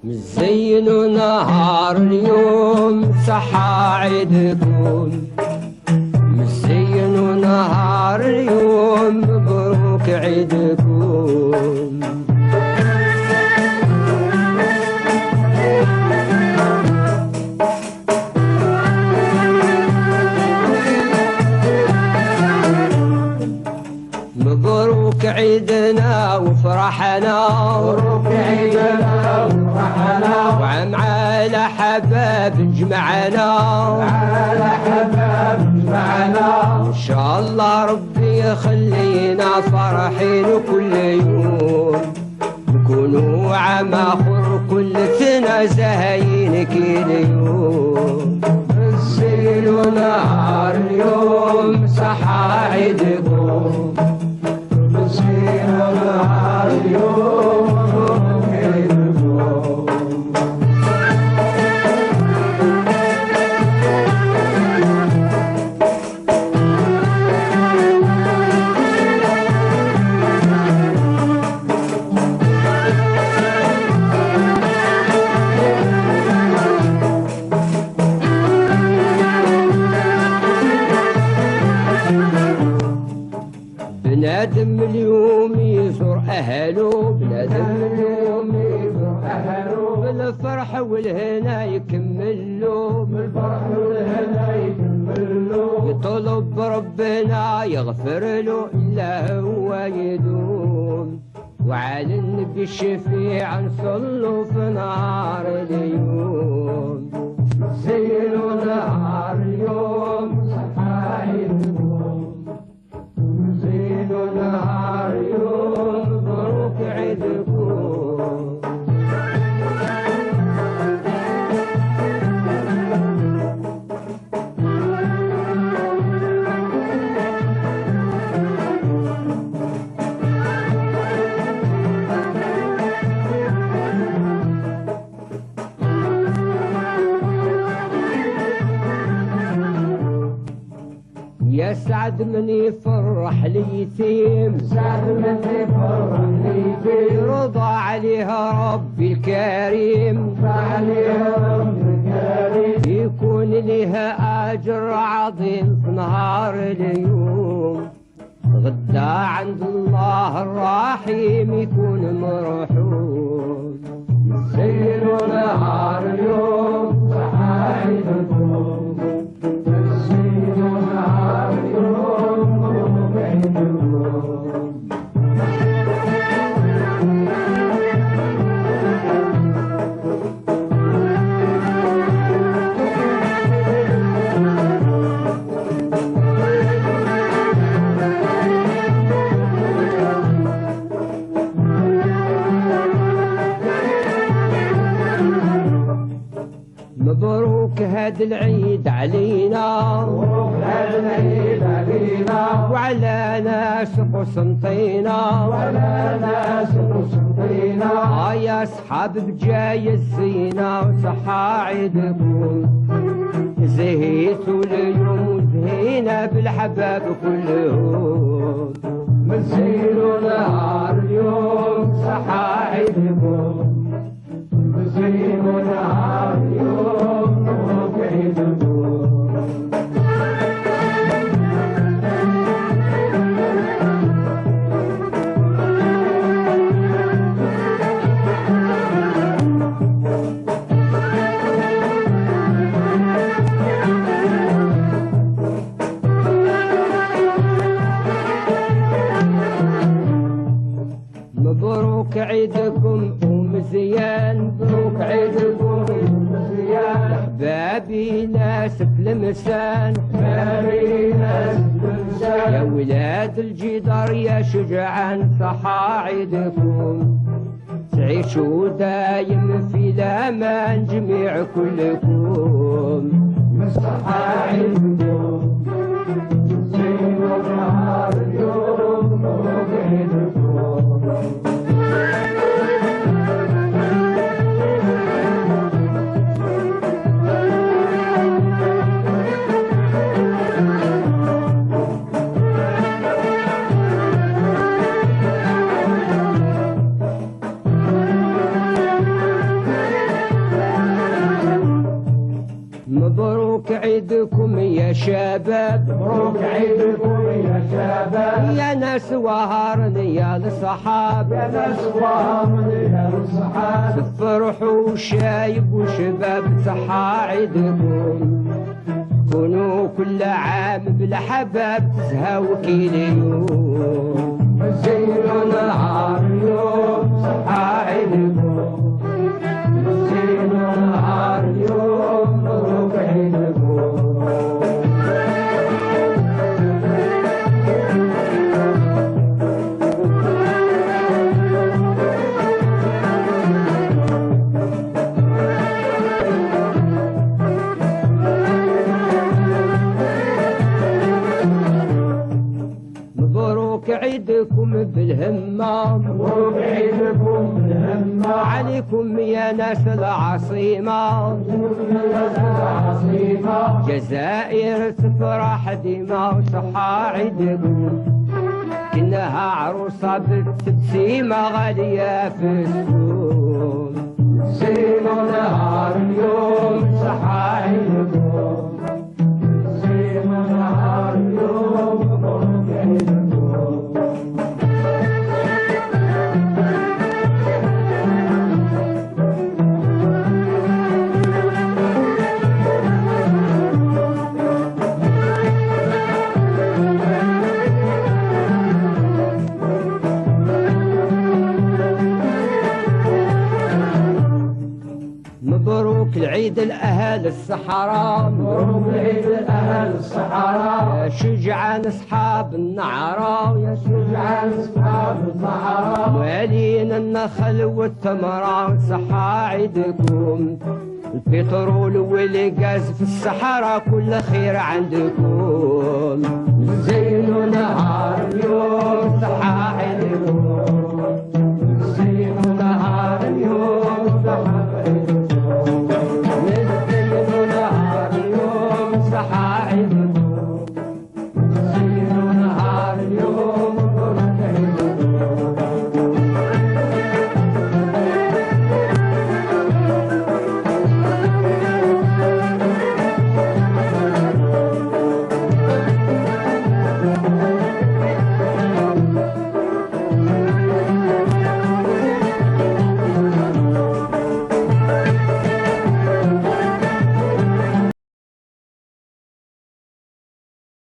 مزين نهار اليوم صحا عيدكم، مزين نهار اليوم مبروك عيدكم. مبروك عيدنا وفرحنا، مبروك عيدنا وفرحنا، وعم على حباب جمعنا، على حباب جمعنا. إن شاء الله ربي يخلينا فرحين كل يوم، نكونوا عام آخر كل سنة زهاين كل يوم. مزينوا نهار اليوم صحا عيدكم، مزينوا نهار اليوم مبروك عيدكم. بنادم اليوم يزور أهله، بنادم اليوم يزور أهله، بالفرح والهنا يكملوا، بالفرح والهنا يكملوا. يطلب ربنا يغفر له إلا هو يدوم، وعلى النبي الشفيع نصلوا في نهار اليوم. زينوا نهار اليوم صحا عيدكم، زينوا نهار اليوم مبروك عيدكم. يسعد من يفرح اليتيم، سعد من يفرح اليتيم، يرضى عليها ربي الكريم، عليها رب الكريم. يكون لها أجر عظيم في نهار اليوم، غدا عند الله الرحيم يكون مرحوم. زينوا نهار اليوم صحا عيدكم، زينوا نهار اليوم مبروك عيدكم. مبروك هاد العيد علينا، مبروك هاد العيد علينا، وعلى ناس قسنطينا، وعلى ناس قسنطينا. يا اصحاب بجاي الزينة وصحا عيدكم، زهيتوا اليوم وزهينا بالحباب كلهم. مزينوا نهار اليوم صحا عيدكم، مزينوا نهار اليوم مبروك عيدكم. مبروك عيدكم ومزيان، مبروك عيدكم ومزيان. احبابي ناس في المسان، احبابي ناس في المسان. يا ولاد الجدار يا شجعان صحا عيدكم، تعيشوا دايم في الامان جميع كلكم مصحى عيدكم زينوا نهار اليوم مبروك عيدكم مبروك عيدكم يا شباب مبروك عيدكم يا شباب يا ناس وهارني يا الصحاب يا ناس وهارني يا الصحاب تفرحوا شايب وشباب صحى عيدكم كونوا كل عام بالحباب تزهاو كل يوم زينوا نهار اليوم صحى عيدكم زينوا نهار اليوم مبروك عيدكم مبروك عيدكم بالهمة مبروك عيدكم بالهمة عليكم يا ناس العاصمة العظيمة جزائر تفرح ديما وصحى عيدكم كنها عروسة بالتبسيمة غالية في السوق زينوا نهار اليوم صحى عيدكم زينوا نهار اليوم مبروك عيدكم مبروك العيد الأهالي الصحراء مبروك عيد الأهل الصحراء يا شجعان أصحاب النعراء يا شجعان أصحاب الصحراء موالين النخل والتمرة صحى عيدكم البترول والغاز في الصحراء كل خير عندكم زينوا نهار اليوم صحى